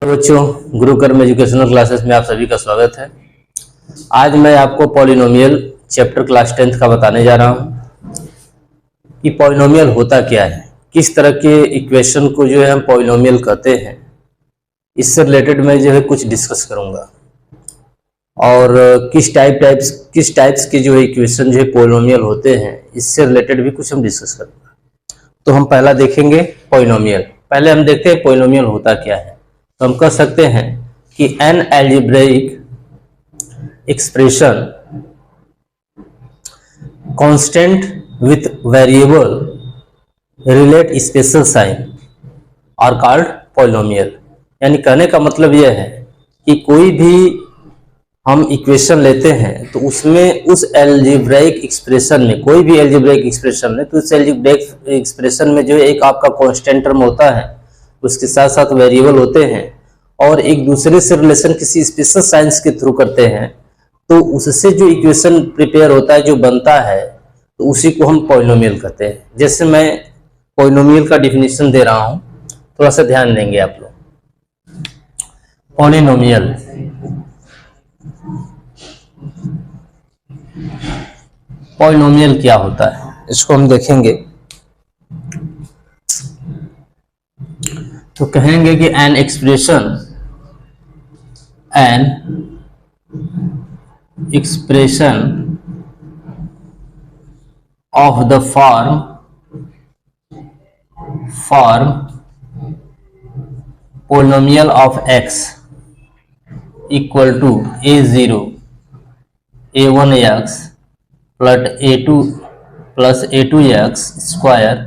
बच्चों, गुरुकर्म educational classes में आप सभी का स्वागत है। आज मैं आपको पॉलिनोमियल चैप्टर क्लास 10th का बताने जा रहा हूं कि पॉलिनोमियल होता क्या है, किस तरह के इक्वेशन को जो है हम पॉलिनोमियल कहते हैं। इससे रिलेटेड मैं जो है कुछ डिस्कस करूंगा और किस टाइप्स के जो है इक्वेशन जो है पॉलिनोमियल होते हैं, इससे रिलेटेड भी कुछ हम डिस्कस करेंगे। तो हम पहला देखेंगे पॉलिनोमियल। पहले हम देखते हैं पॉलिनोमियल होता क्या है। तो हम कह सकते हैं कि an algebraic expression constant with variable relate special sign are called polynomial. यानी कहने का मतलब यह है कि कोई भी हम इक्वेशन लेते हैं तो उसमें उस एल्जेब्रिक एक्सप्रेशन में, कोई भी एल्जेब्रिक एक्सप्रेशन में, तो उस एल्जेब्रिक एक्सप्रेशन में जो एक आपका कांस्टेंट टर्म होता है, उसके साथ साथ वेरिएबल होते हैं और एक दूसरे से रिलेशन किसी स्पेशल साइंस के थ्रू करते हैं, तो उससे जो इक्वेशन प्रिपेयर होता है, जो बनता है, तो उसी को हम पॉलिनोमियल कहते हैं। जैसे मैं पॉलिनोमियल का डिफिनीशन दे रहा हूं, थोड़ा सा ध्यान देंगे आप लोग। पॉलिनोमियल पॉलिनोमियल क्या होता है, इसको हम देखेंगे। तो कहेंगे कि an expression of the form polynomial of x equal to a0 a1x plus a2x square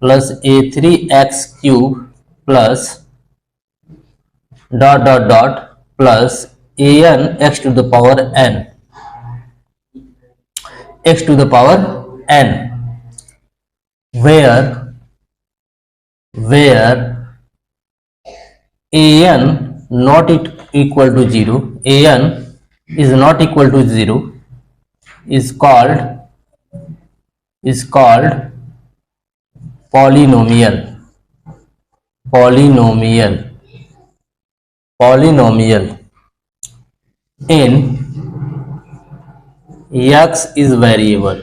plus a3x cube plus dot dot dot plus an x to the power n where an not equal to 0, an is not equal to 0 is called polynomial in x is variable।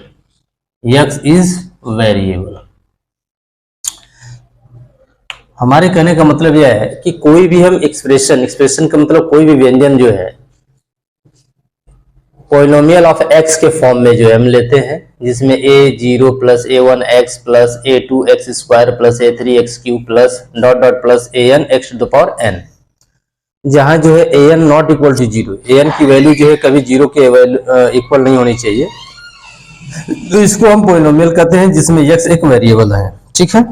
हमारे कहने का मतलब यह है कि कोई भी हम एक्सप्रेशन का मतलब कोई भी व्यंजन जो है पॉलिनोमियल ऑफ x के फॉर्म में जो है हम लेते हैं, जिसमें a0 plus a1x plus a2x square plus a3x cube plus dot dot plus an x to the power n, जहां जो है an not equal to 0, an की वैल्यू जो है कभी 0 के इक्वल नहीं होनी चाहिए, तो इसको हम पॉलिनोमियल कहते हैं जिसमें x एक वेरिएबल है। ठीक है,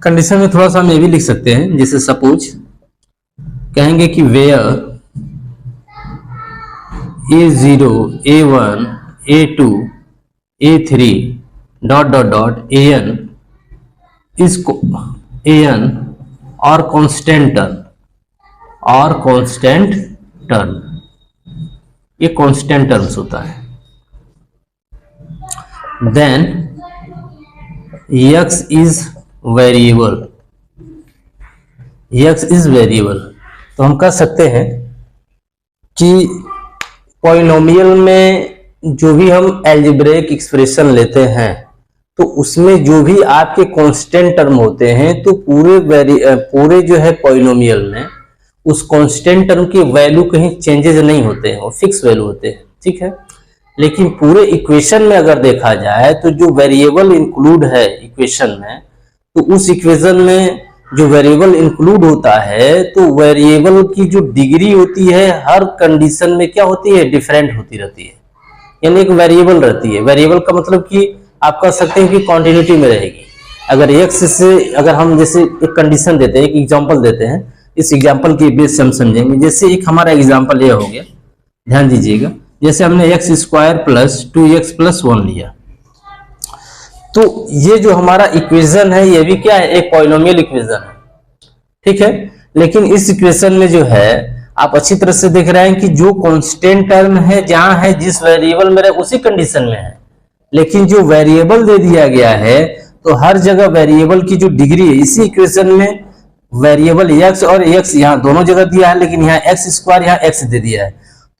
कंडीशन में थोड़ा सा हम ये भी लिख सकते हैं, जैसे सपोज कहेंगे कि where a0 a1 a2 a3 dot dot dot an इसको an और कांस्टेंट टर्म, ये कांस्टेंट टर्म्स होता है। देन x इज वेरिएबल, तो हम कह सकते हैं कि पॉलिनोमियल में जो भी हम एल्जेब्रिक एक्सप्रेशन लेते हैं, तो उसमें जो भी आपके कांस्टेंट टर्म होते हैं, तो पूरे जो है पॉलिनोमियल में उस कांस्टेंट टर्म की वैल्यू कहीं चेंजेस नहीं होते हैं, वो फिक्स वैल्यू होते हैं। ठीक है, लेकिन पूरे इक्वेशन में अगर देखा जाए तो जो वेरिएबल इंक्लूड है इक्वेशन में, तो उस इक्वेशन में जो वेरिएबल इंक्लूड होता है, तो वेरिएबल की जो डिग्री होती है हर कंडीशन में क्या होती है, डिफरेंट होती रहती है। यानी एक वेरिएबल रहती है, वेरिएबल का मतलब कि आप कह सकते हैं कि कॉन्टिन्यूटी में रहेगी। अगर x से अगर हम जैसे एक कंडीशन देते हैं, एक एग्जांपल देते हैं, इस एग्जांपल की बेस से हम समझेंगे। जैसे एक हमारा एग्जांपल ये हो गया, ध्यान दीजिएगा, जैसे हमने x square plus 2x plus 1 लिया, तो ये जो हमारा इक्वेशन है ये भी क्या है, एक पॉलिनोमियल इक्वेशन है। ठीक है, लेकिन इस इक्वेशन में जो है आप अच्छी तरह से देख रहे हैं कि जो कांस्टेंट टर्म है जहां है, जिस वेरिएबल में उसी कंडीशन में है, लेकिन जो वेरिएबल दे दिया गया है तो हर जगह वेरिएबल की जो डिग्री है इसी इक्वेशन में वेरिएबल एक्स और एक्स यहाँ दोनों जगह दिया है, लेकिन यहाँ एक्स स्क्वायर यहाँ एक्स दे दिया है,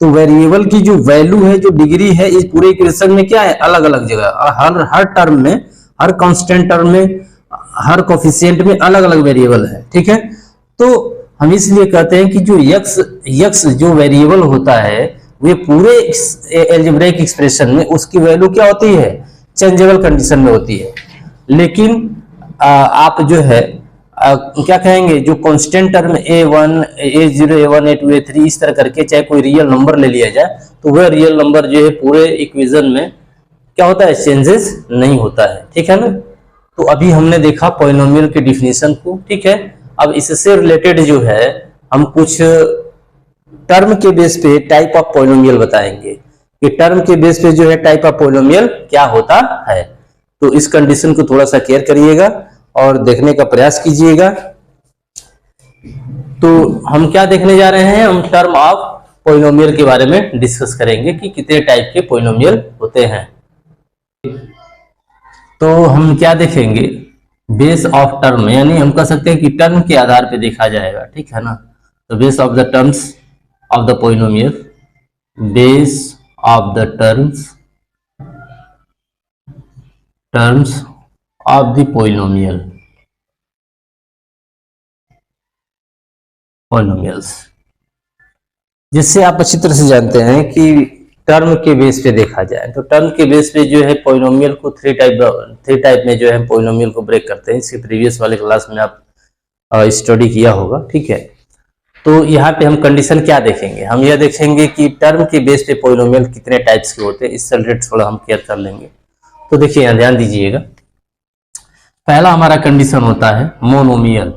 तो वेरिएबल की जो वैल्यू है, जो डिग्री है, इस पूरे इक्वेशन में क्या है, अलग अलग जगह, हर टर्म में, हर कांस्टेंट टर्म में, हर कोफिशिएंट में अलग अलग वेरिएबल है। ठीक है, तो हम इसलिए कहते हैं कि जो यक्स जो वेरिएबल होता है, वे पूरे एल्जेब्रिक एक्सप्रेशन में उसकी वैल्यू क्या होती है, चेंजेबल कंडीशन में होती है। लेकिन आप जो है क्या कहेंगे, जो constant term a1 a0 a1 a2 a3 इस तरह करके चाहे कोई रियल नंबर ले लिया जाए, तो वह रियल नंबर जो है पूरे इक्वेशन में क्या होता है, चेंजेस नहीं होता है। ठीक है ना, तो अभी हमने देखा पॉलिनोमियल के डिफिनीशन को। ठीक है, अब इससे रिलेटेड जो है हम कुछ टर्म के बेस पे टाइप ऑफ पॉलिनोमियल बताएंगे कि टर्म के बेस पे जो है टाइप ऑफ पॉलिनोमियल क्या होता है। तो इस कंडीशन को थोड़ा सा केयर करिएगा और देखने का प्रयास कीजिएगा। तो हम क्या देखने जा रहे हैं, हम टर्म ऑफ पॉलिनोमियल के बारे में डिस्कस करेंगे कि कितने टाइप के पॉलिनोमियल होते हैं। तो हम क्या देखेंगे, बेस ऑफ टर्म, यानी हम कह सकते हैं कि टर्म के आधार पे देखा जाएगा। ठीक है ना, तो base of the terms of the polynomial, base of the terms of the polynomials, जिससे आप अच्छी तरह से जानते हैं कि टर्म के बेस पे देखा जाए तो टर्म के बेस पे जो है पॉलिनोमियल को थ्री टाइप में जो है पॉलिनोमियल को ब्रेक करते हैं। इसके प्रीवियस वाले क्लास में आप स्टडी किया होगा। ठीक है, तो यहाँ पे हम कंडीशन क्या देखेंगे, हम यह देखेंगे कि टर्म के बेस पे पॉलिनोमियल कितने टाइप्स के होते हैं, इससे रिलेटेड थोड़ा हम केयर कर लेंगे। तो देखिए यहाँ ध्यान दीजिएगा, पहला हमारा कंडीशन होता है मोनोमियल।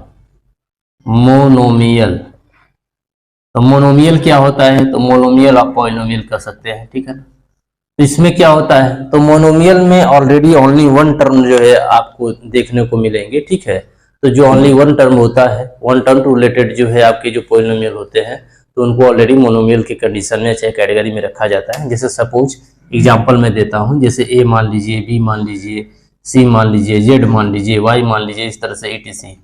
तो मोनोमियल क्या होता है, तो मोनोमियल आप पॉलिनोमियल कर सकते हैं। ठीक है ना, तो इसमें क्या होता है, तो मोनोमियल में ऑलरेडी ओनली वन टर्म जो है आपको देखने को मिलेंगे। ठीक है, तो जो ओनली वन टर्म होता है, वन टर्म टू रिलेटेड जो है आपके जो पॉलिनोमियल होते हैं, तो उनको ऑलरेडी मोनोमियल के कंडीशन में चाहे कैटेगरी में रखा जाता है। जैसे सपोज एग्जाम्पल में देता हूँ, जैसे ए मान लीजिए, बी मान लीजिए, सी मान लीजिए, जेड मान लीजिए, वाई मान लीजिए, इस तरह से etc।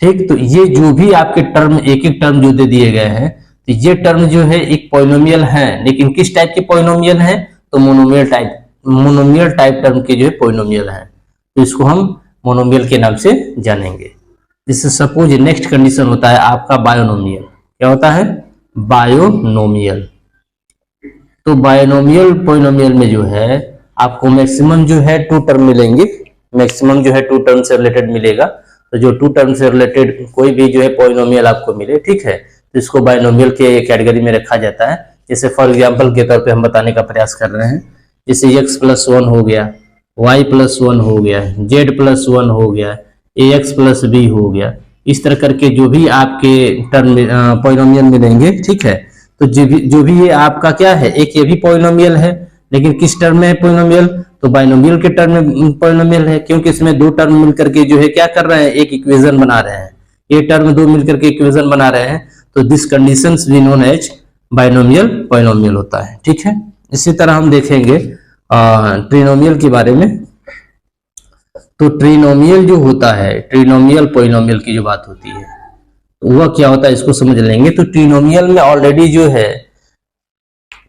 ठीक, तो ये जो भी आपके टर्म, एक एक टर्म जो दे दिए गए हैं, तो ये टर्म जो है एक पॉलिनोमियल है, लेकिन किस टाइप के पॉलिनोमियल है, तो मोनोमियल टाइप टर्म के जो है पॉलिनोमियल है, तो इसको हम मोनोमियल के नाम से जानेंगे। जैसे सपोज नेक्स्ट कंडीशन होता है आपका बायोनोमियल। क्या होता है, बायोनोमियल। तो बायोनोमियल पॉलिनोमियल में जो है आपको मैक्सिमम जो है टू टर्म मिलेंगे, मैक्सिमम जो है टू टर्म से रिलेटेड मिलेगा। तो जो टू टर्म से रिलेटेड कोई भी जो है पॉलिनोमियल आपको मिले, ठीक है, तो इसको बाइनोमियल के कैटेगरी में रखा जाता है। जैसे फॉर एग्जांपल के तौर पे हम बताने का प्रयास कर रहे हैं, जैसे x+1 हो गया, y+1 हो गया, z+1 हो गया, ax+b हो गया, इस तरह करके जो भी आपके टर्म पॉलिनोमियल मिलेंगे, ठीक है, तो जो भी ये आपका क्या है, एक ये भी पॉलिनोमियल है, लेकिन किस टर्म में है पॉलिनोमियल, तो बाइनोमियल के टर्म में पॉलिनोमियल है, क्योंकि इसमें दो टर्म मिलकर के जो है क्या कर रहे हैं, एक इक्वेशन बना रहे हैं, ये टर्म दो मिलकर के इक्वेशन बना रहे हैं, तो this conditions we known as binomial polynomial होता है। ठीक है, इसी तरह हम देखेंगे ट्रिनोमियल के बारे में। तो ट्रिनोमियल जो होता है, ट्रिनोमियल पॉलिनोमियल की जो बात होती है, तो वह क्या होता है इसको समझ लेंगे। तो ट्रिनोमियल में ऑलरेडी जो है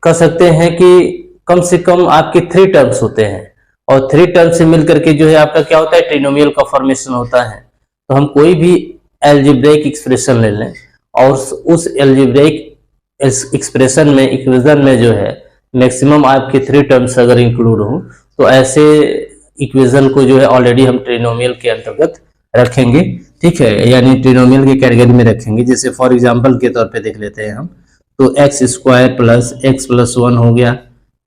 कह सकते हैं कि कम से कम आपके 3 टर्म्स होते हैं, और 3 टर्म से मिलकर के जो है आपका क्या होता है, ट्रिनोमियल का फॉर्मेशन होता है। तो हम कोई भी एल्जेब्रिक एक्सप्रेशन ले लें और उस एल्जेब्रिक एक्सप्रेशन में, इक्वेशन में जो है मैक्सिमम आपके 3 टर्म्स अगर इंक्लूड हो, तो ऐसे इक्वेशन को जो है ऑलरेडी हम ट्रिनोमियल के अंतर्गत रखेंगे। ठीक है, यानी ट्रिनोमियल के कैटेगरी में रखेंगे। जैसे फॉर एग्जांपल के तौर पे देख लेते हैं हम, तो x² प्लस x+1 हो गया,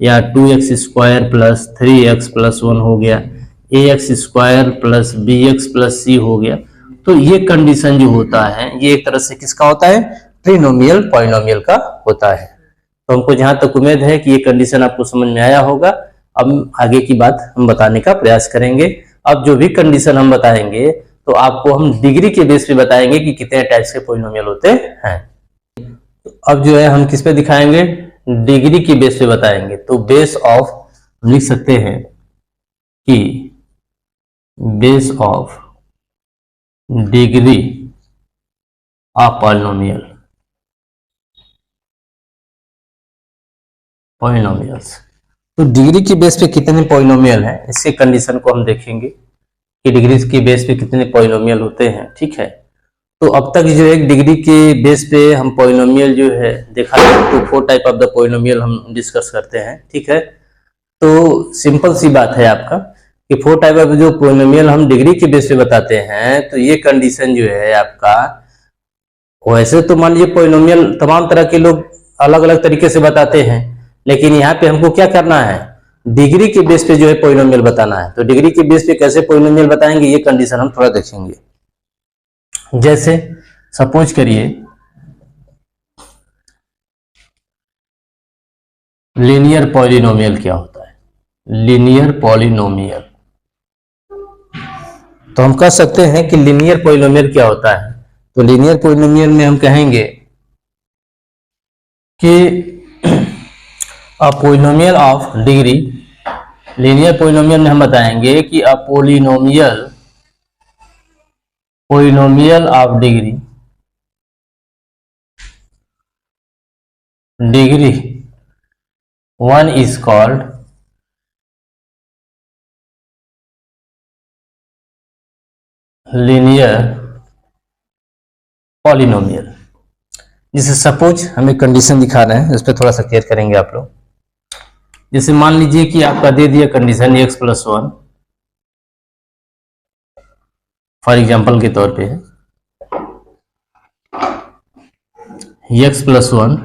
या 2x² प्लस 3x+1 हो गया, ax² प्लस bx+c हो गया। तो ये कंडीशन जो होता है, ये एक तरह से किसका होता है, ट्रिनोमियल पॉलिनोमियल का होता है। तो हमको जहां तक उम्मीद है कि ये कंडीशन आपको समझ में आया होगा। अब आगे की बात हम बताने का प्रयास करेंगे। अब जो भी कंडीशन हम बताएंगे, तो आपको हम डिग्री के बेस पे बताएंगे कि कितने टाइप्स के पॉलिनोमियल होते हैं। अब जो है हम किस पे दिखाएंगे, डिग्री की बेस पे बताएंगे। तो बेस ऑफ हम लिख सकते हैं कि base of degree of polynomials. तो डिग्री की बेस पे कितने पॉलिनोमियल हैं, इससे कंडीशन को हम देखेंगे कि डिग्री की बेस पे कितने पॉलिनोमियल होते हैं। ठीक है, तो अब तक जो एक डिग्री के बेस पे हम पॉलिनोमियल जो है देखा है, तो 4 टाइप ऑफ द पॉलिनोमियल हम डिस्कस करते हैं। ठीक है, तो सिंपल सी बात है आपका कि 4 टाइप ऑफ जो पॉलिनोमियल हम डिग्री के बेस पे बताते हैं, तो ये कंडीशन जो है आपका, वैसे तो मान लीजिए पॉलिनोमियल तमाम तरह के लोग अलग अलग तरीके से बताते हैं, लेकिन यहाँ पे हमको क्या करना है, डिग्री के बेस पे जो है पॉलिनोमियल बताना है। तो डिग्री के बेस पे कैसे पॉलिनोमियल बताएंगे, ये कंडीशन हम थोड़ा देखेंगे। जैसे सपोज करिए लीनियर पॉलिनोमियल क्या होता है, लीनियर पॉलिनोमियल। तो हम कह सकते हैं कि लीनियर पॉलिनोमियल क्या होता है। तो लीनियर पॉलिनोमियल में हम कहेंगे कि a polynomial of degree, linear polynomial में हम बताएंगे कि a polynomial of degree one is called linear polynomial. जैसे सपोज हमें कंडीशन दिखा रहे हैं, इस पर थोड़ा सा क्लियर करेंगे आप लोग। जैसे मान लीजिए कि आपका दे दिया कंडीशन x+1, फॉर एग्जांपल के तौर पे है x+1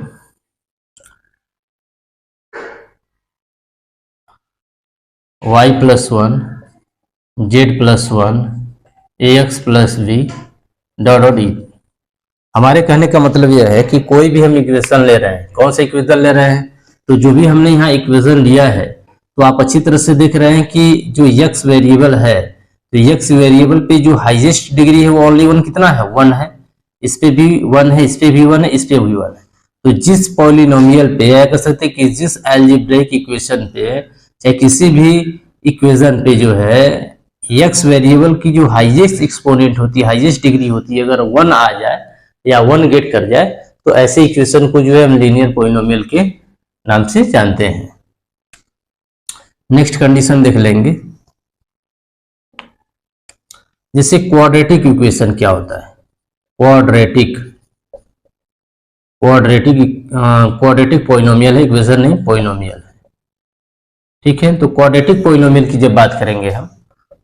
y+1 z+1 ax+b dot E. हमारे कहने का मतलब यह है कि कोई भी हम इक्वेशन ले रहे हैं, कौन सा इक्वेशन ले रहे हैं, तो जो भी हमने यहाँ इक्वेशन लिया है, तो आप अच्छी तरह से देख रहे हैं कि जो x वेरिएबल है, तो x वेरिएबल पे जो हाईएस्ट डिग्री है वो ओनली 1 कितना है, 1 है। इस पे भी 1 है, इस पे भी 1 है, इस पे भी 1 है। तो जिस पॉलिनोमियल पे, या कह सकते हैं कि जिस एल्जेब्रिक इक्वेशन पे, चाहे किसी भी इक्वेशन पे जो है x वेरिएबल की जो हाईएस्ट एक्सपोनेंट होती है, हाईएस्ट डिग्री होती है, अगर 1 आ जाए या 1 गेट कर जाए, तो ऐसे इक्वेशन को जो है हम लीनियर पॉलिनोमियल के नाम से जानते हैं। नेक्स्ट कंडीशन देख लेंगे। जैसे क्वाड्रेटिक इक्वेशन क्या होता है, क्वाड्रेटिक पॉलिनोमियल है, इक्वेशन नहीं, पॉलिनोमियल है। ठीक है, तो क्वाड्रेटिक पॉलिनोमियल की जब बात करेंगे हम,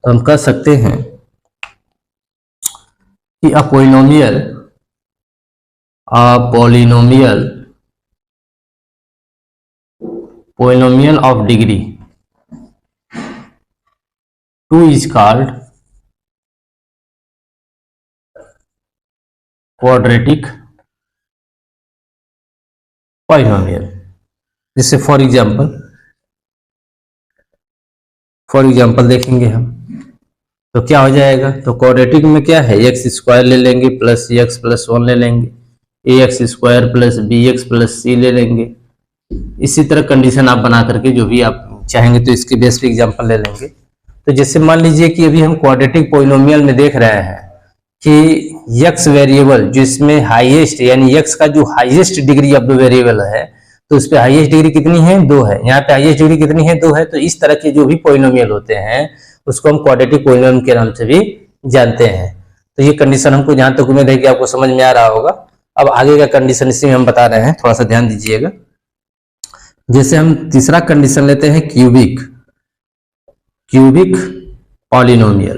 तो हम कह सकते हैं कि अ polynomial of degree 2 is called quadratic polynomial। जैसे फॉर एग्जाम्पल देखेंगे हम, तो क्या हो जाएगा, तो क्वाड्रेटिक में क्या है, x² ले लेंगे प्लस x+1 ले लेंगे, ax² plus bx plus c ले लेंगे। इसी तरह कंडीशन आप बना करके जो भी आप चाहेंगे, तो इसके बेस पे एग्जांपल ले लेंगे। तो जैसे मान लीजिए कि अभी हम क्वाड्रेटिक पॉलिनोमियल में देख रहे हैं कि x वेरिएबल जिसमें हाईएस्ट, यानी x का जो highest degree of the variable है, तो उस पे हाईएस्ट डिग्री कितनी है, 2 है। यहाँ पे हाईएस्ट डिग्री कितनी है, 2 है। तो इस तरह के जो भी पॉलिनोमियल होते हैं उसको हम क्वाड्रेटिक पॉलिनोमियल के नाम से भी जानते हैं। तो ये कंडीशन हमको जहां तक उम्मीद है कि आपको समझ में आ रहा होगा। अब आगे का कंडीशन इसी में हम बता रहे हैं, थोड़ा सा ध्यान दीजिएगा। जैसे हम तीसरा कंडीशन लेते हैं क्यूबिक पॉलिनोमियल।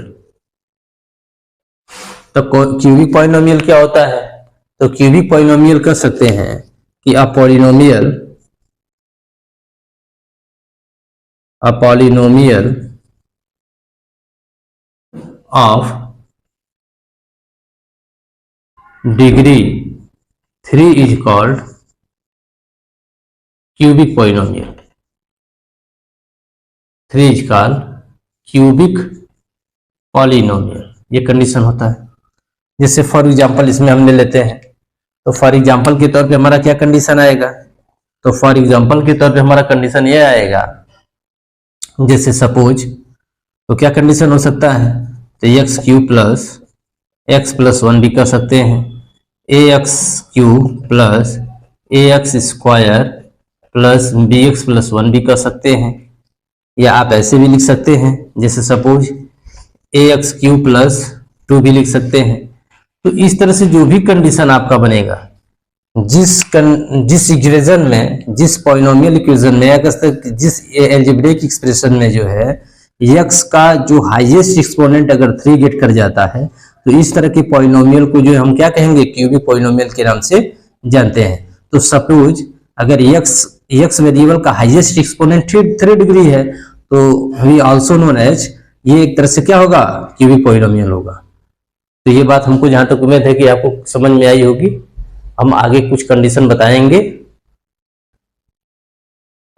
तो क्यूबिक पॉलिनोमियल क्या होता है, तो क्यूबिक पॉलिनोमियल कह सकते हैं कि a polynomial of degree 3 is called cubic polynomial. 3 is called cubic polynomial, ये कंडीशन होता है। जैसे फॉर एग्जांपल इसमें हम ले लेते हैं, तो फॉर एग्जांपल के तौर पे हमारा क्या कंडीशन आएगा, तो फॉर एग्जांपल के तौर पे हमारा कंडीशन ये आएगा, जैसे सपोज, तो क्या कंडीशन हो सकता है, तो x³ प्लस x+1 भी कर सकते हैं, a x cube plus a x square plus b x plus 1 भी कर सकते हैं, या आप ऐसे भी लिख सकते हैं, जैसे सपोज ए एक्स क्यूब प्लस 2 भी लिख सकते हैं। तो इस तरह से जो भी कंडीशन आपका बनेगा, जिस इक्वेशन में, जिस पॉलिनोमियल इक्वेशन में, या जिस अलजेब्रिक एक्सप्रेशन में जो है x का जो हाईएस्ट एक्सपोनेंट अगर 3 गेट कर जाता है, तो इस तरह के पॉलिनोमियल को जो है हम क्या कहेंगे, क्यूबिक पॉलिनोमियल के नाम से जानते हैं। तो सपोज अगर x वेरिएबल का हाईएस्ट एक्सपोनेंट 3 डिग्री है, तो वी आल्सो नोन एज, ये एक तरह से क्या होगा, क्यूबिक पॉलिनोमियल होगा। तो ये बात हमको जहां तक उम्मीद है कि आपको समझ में आई होगी। हम आगे कुछ कंडीशन बताएंगे।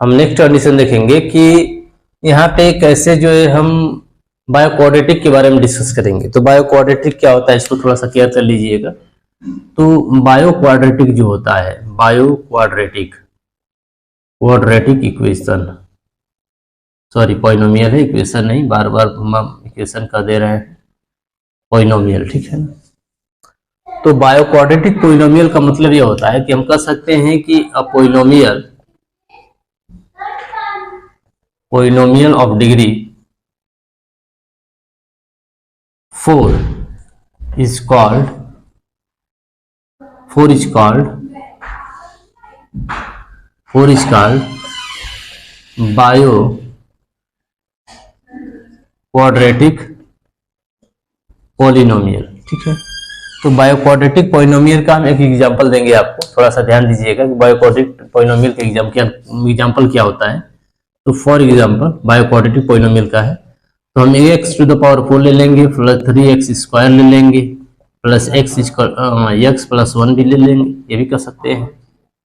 हम नेक्स्ट कंडीशन देखेंगे कि यहाँ पे कैसे जो है हम बायोक्वाड्रेटिक के बारे में डिस्कस करेंगे। तो बायोक्वाड्रेटिक क्या होता है, इसको थोड़ा सा क्लियर कर लीजिएगा। तो बायोक्वाड्रेटिक जो होता है, बायोक्वाड्रेटिक क्वाड्रेटिक इक्वेशन, सॉरी पॉलिनोमियल है, इक्वेशन नहीं, बार बार हम इक्वेशन का दे रहे हैं, पॉलिनोमियल, ठीक है ना। तो बायोक्वाड्रेटिक पॉलिनोमियल का मतलब यह होता है कि हम कह सकते हैं कि a polynomial of degree 4 is called biquadratic polynomial, ठीक है। तो बायोक्वाड्रेटिक पॉलिनोमियल का हम एक एग्जांपल देंगे आपको, थोड़ा सा ध्यान दीजिएगा कि बायोक्वाड्रेटिक पॉलिनोमियल का एग्जांपल क्या होता है। तो फॉर एग्जांपल बायोक्वाड्रेटिक पॉलिनोमियल का है, तो हम x टू द पावर 4 ले लेंगे, प्लस 3x स्क्वायर ले लेंगे, प्लस x प्लस 1 भी ले लेंगे, ये भी कर सकते हैं,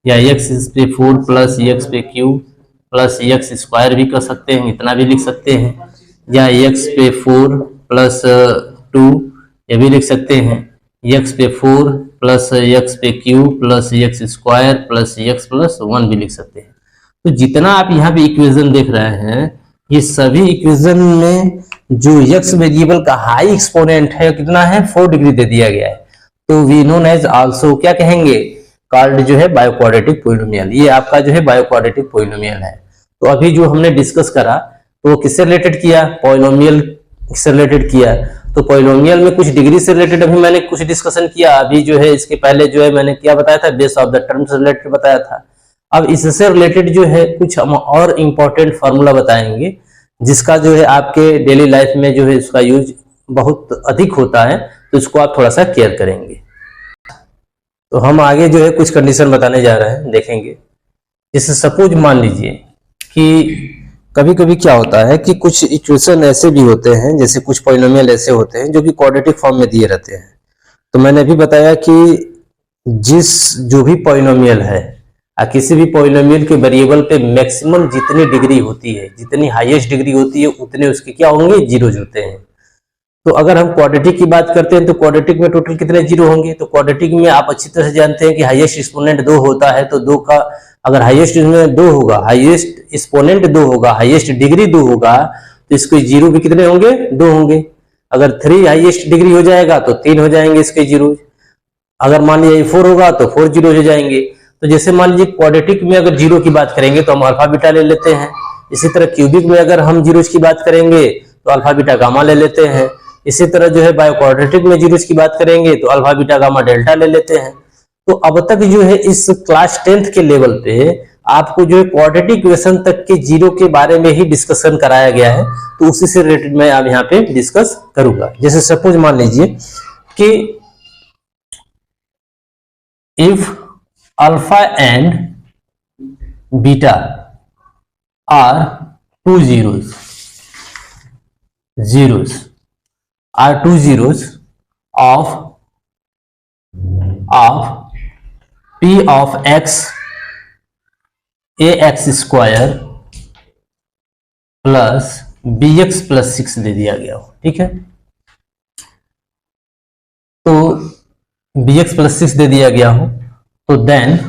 या x पे 4 प्लस x पे क्यूब प्लस x स्क्वायर भी कर सकते हैं, इतना भी लिख सकते हैं, या x पे 4 प्लस 2 ये भी लिख सकते हैं, x पे 4 प्लस x पे cube plus x square plus x plus 1 भी लिख सकते हैं। तो जितना आप यहाँ पे इक्वेशन देख रहे हैं, ये सभी इक्वेशन में जो x वेरिएबल का हाई एक्सपोनेंट है कितना है, 4 डिग्री दे दिया गया है। तो वी नोन एज आल्सो क्या कहेंगे, कॉल्ड जो है बायोक्वाड्रेटिक पॉलिनोमियल। ये आपका जो है बायोक्वाड्रेटिक पॉलिनोमियल है। तो अभी जो हमने डिस्कस करा तो किससे रिलेटेड किया, पॉलिनोमियल से रिलेटेड किया। तो पॉलिनोमियल में कुछ डिग्री से रिलेटेड अभी मैंने कुछ डिस्कशन किया। अभी जो है इसके पहले जो है मैंने क्या बताया था, बेस ऑफ द टर्म से रिलेटेड बताया था। अब इससे रिलेटेड जो है कुछ हम और इम्पोर्टेंट फार्मूला बताएंगे, जिसका जो है आपके डेली लाइफ में जो है इसका यूज बहुत अधिक होता है, तो इसको आप थोड़ा सा केयर करेंगे। तो हम आगे जो है कुछ कंडीशन बताने जा रहे हैं, देखेंगे। जैसे सपोज मान लीजिए कि कभी कभी क्या होता है कि कुछ इक्वेशन ऐसे भी होते हैं, जैसे कुछ पॉलिनोमियल ऐसे होते हैं जो कि क्वाड्रेटिक फॉर्म में दिए रहते हैं। तो मैंने अभी बताया कि जो भी पॉलिनोमियल है, किसी भी पॉलिनोमियल के वेरिएबल पे मैक्सिमम जितनी डिग्री होती है, जितनी हाईएस्ट डिग्री होती है, उतने उसके क्या होंगे, जीरोज होते हैं। तो अगर हम क्वाड्रेटिक की बात करते हैं तो क्वाड्रेटिक में टोटल कितने जीरो होंगे। तो क्वाड्रेटिक में आप अच्छी तरह से जानते हैं कि हाईएस्ट एक्सपोनेंट 2 होता है। तो 2 का अगर हाईएस्ट इसमें 2 होगा, हाईएस्ट एक्सपोनेंट 2 होगा, हाईएस्ट डिग्री 2 होगा, तो इसके जीरो भी कितने होंगे, 2 होंगे। अगर 3 हाईएस्ट डिग्री हो जाएगा तो 3 हो जाएंगे इसके जीरो। अगर मान लीजिए 4 होगा तो 4 जीरो हो जाएंगे। तो जैसे मान लीजिए क्वाड्रेटिक में अगर जीरो की बात करेंगे तो हम अल्फा बीटा ले लेते हैं। इसी तरह क्यूबिक में अगर हम जीरोज की बात करेंगे तो अल्फा बीटा गामा ले लेते हैं। इसी तरह जो है बायोक्वाड्रेटिक में जीरोज की बात करेंगे तो अल्फा बीटा गामा डेल्टा ले लेते हैं। तो अब तक जो है इस क्लास 10th के लेवल पे आपको जो है क्वाड्रेटिक इक्वेशन तक के जीरो के बारे में ही डिस्कशन कराया गया है। तो उसी से रिलेटेड मैं अब यहाँ पे डिस्कस करूंगा। जैसे सपोज मान लीजिए कि if alpha and beta are 2 zeros of p of x ax square plus bx plus 6 दे दिया गया हो, ठीक है। तो bx प्लस 6 दे दिया गया हो, तो देन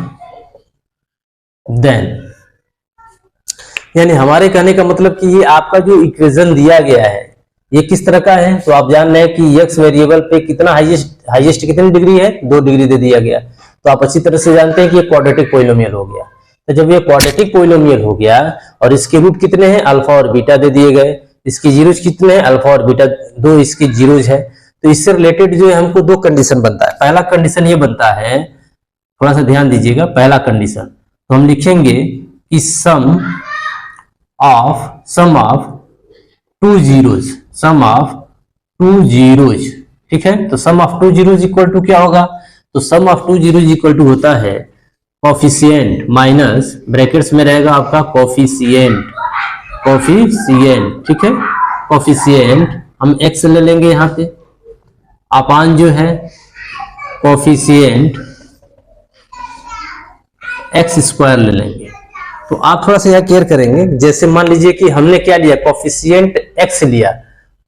यानी हमारे कहने का मतलब कि ये आपका जो इक्वेशन दिया गया है, ये किस तरह का है, तो आप जान रहे हैं कि एक्स वेरिएबल पे कितना हाईएस्ट कितनी डिग्री है, 2 डिग्री दे दिया गया। तो आप अच्छी तरह से जानते हैं कि ये क्वाड्रेटिक पॉलिनोमियल हो गया। तो जब ये क्वाड्रेटिक पॉलिनोमियल हो गया और इसके रूट कितने हैं, अल्फा और बीटा दे दिए गए, इसके जीरोज कितने हैं, अल्फा और बीटा, 2 इसके जीरोज है। तो इससे रिलेटेड जो है हमको 2 कंडीशन बनता है। पहला कंडीशन ये बनता है, थोड़ा सा ध्यान दीजिएगा, पहला कंडीशन तो हम लिखेंगे कि सम ऑफ 2 जीरोज, ठीक है। तो सम ऑफ 2 जीरोज इक्वल टू क्या होगा, तो सम ऑफ 2 जीरोज इक्वल टू होता है कोफिशिएंट माइनस ब्रैकेट्स में रहेगा आपका कोफिशिएंट, ठीक है। कोफिशिएंट हम x ले लेंगे यहाँ पे, अपान जो है कोफिशिएंट x स्क्वायर ले लेंगे। तो आप थोड़ा सा यहाँ केयर करेंगे, जैसे मान लीजिए कि हमने क्या लिया, कोफिशिएंट x लिया,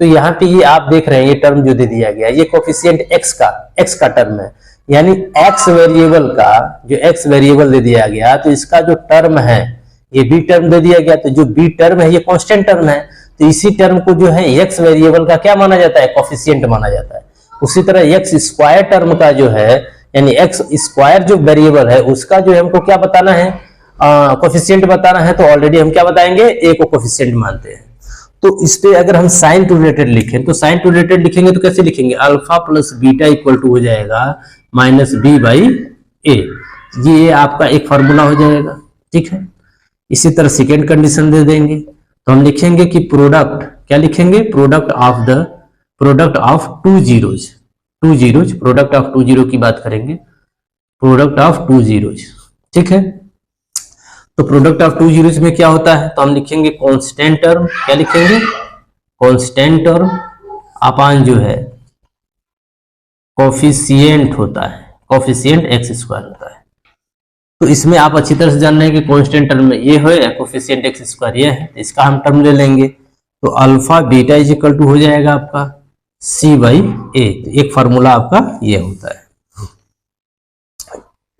तो यहाँ पे ये आप देख रहे हैं ये टर्म जो दे दिया गया, ये कोफिशिएंट x का टर्म है, यानी x वेरिएबल का जो x वेरिएबल दे दिया गया, तो इसका जो टर्म है ये b टर्म दे दिया गया, तो जो b टर्म है ये कांस्टेंट टर्म है, तो इसी टर्म को जो है x वेरिएबल का क्या माना जाता है, कोफिशिएंट माना जाता है। उसी तरह x स्क्वायर टर्म का जो है, यानी x स्क्वायर जो वेरिएबल है उसका जो है हमको क्या बताना है, कोफिशिएंट बताना है, तो ऑलरेडी हम क्या बताएंगे, a को कोफिशिएंट मानते हैं। तो इस पे अगर हम साइन टू रिलेटेड लिखें, तो साइन टू रिलेटेड लिखेंगे तो कैसे लिखेंगे, alpha plus beta equal to हो जाएगा माइनस बी बाई ए, ये आपका एक फार्मूला हो जाएगा, ठीक है। इसी तरह सेकेंड कंडीशन दे देंगे, तो हम लिखेंगे कि प्रोडक्ट, क्या लिखेंगे, product of 2 zeros, product of 2 zero की बात करेंगे, प्रोडक्ट ऑफ 2 जीरोज, ठीक है। तो प्रोडक्ट ऑफ 2 जीरोज में क्या होता है, तो हम लिखेंगे कांस्टेंट टर्म, क्या लिखेंगे, कांस्टेंट टर्म अपान जो है कोफिशिएंट होता है, कोफिशिएंट x स्क्वायर होता है। तो इसमें आप अच्छी तरह से जान रहे हैं कि कांस्टेंट टर्म में ये है, कोफिशिएंट x स्क्वायर ये है, इसका हम टर्म ले लेंगे, तो alpha beta is equal to हो जाएगा आपका c बाई ए, एक फार्मूला आपका ये होता है।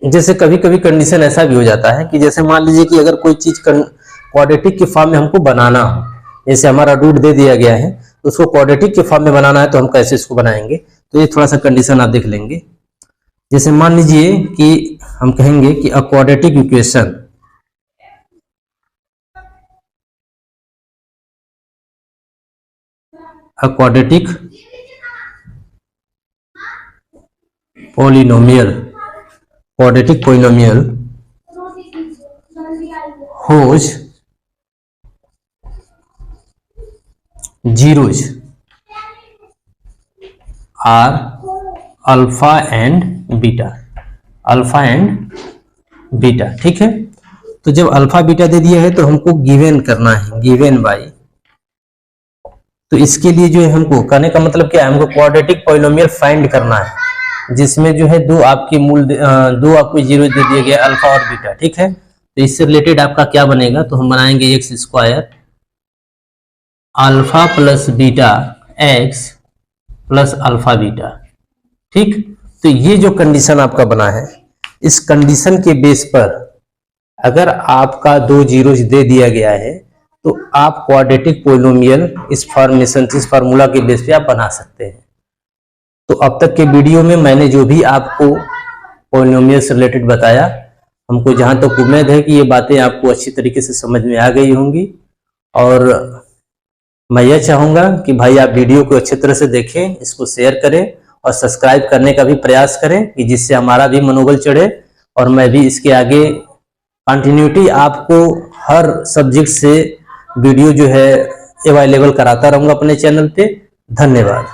जैसे कभी कभी कंडीशन ऐसा भी हो जाता है कि जैसे मान लीजिए कि अगर कोई चीज क्वाड्रेटिक के फॉर्म में हमको बनाना हो, जैसे हमारा रूट दे दिया गया है तो उसको क्वाड्रेटिक के फॉर्म में बनाना है, तो हम कैसे इसको बनाएंगे, तो ये थोड़ा सा कंडीशन आप देख लेंगे। जैसे मान लीजिए कि हम कहेंगे कि a quadratic equation quadratic polynomial whose zeros are alpha and beta, ठीक है। तो जब अल्फा बीटा दे दिया है तो हमको गिवन करना है, गिवन बाई, तो इसके लिए जो है हमको करने का मतलब क्या है, हमको क्वाड्रेटिक पॉलिनोमियल फाइंड करना है जिसमें जो है दो आपको जीरो दे दिए गए, अल्फा और बीटा, ठीक है। तो इससे रिलेटेड आपका क्या बनेगा, तो हम बनाएंगे x square alpha plus beta x plus alpha beta, ठीक। तो ये जो कंडीशन आपका बना है, इस कंडीशन के बेस पर अगर आपका 2 जीरोज दे दिया गया है तो आप क्वाड्रेटिक पॉलिनोमियल इस फार्मूला के बेस पे आप बना सकते हैं। तो अब तक के वीडियो में मैंने जो भी आपको पॉलिनोमियल से रिलेटेड बताया, हमको जहां तक उम्मीद है कि ये बातें आपको अच्छी तरीके से समझ में आ गई होंगी, और मैं यह चाहूंगा कि भाई आप वीडियो को अच्छी तरह से देखें, इसको शेयर करें और सब्सक्राइब करने का भी प्रयास करें कि जिससे हमारा भी मनोबल चढ़े और मैं भी इसके आगे कंटिन्यूटी आपको हर सब्जेक्ट से वीडियो जो है अवेलेबल कराता रहूंगा अपने चैनल पे। धन्यवाद।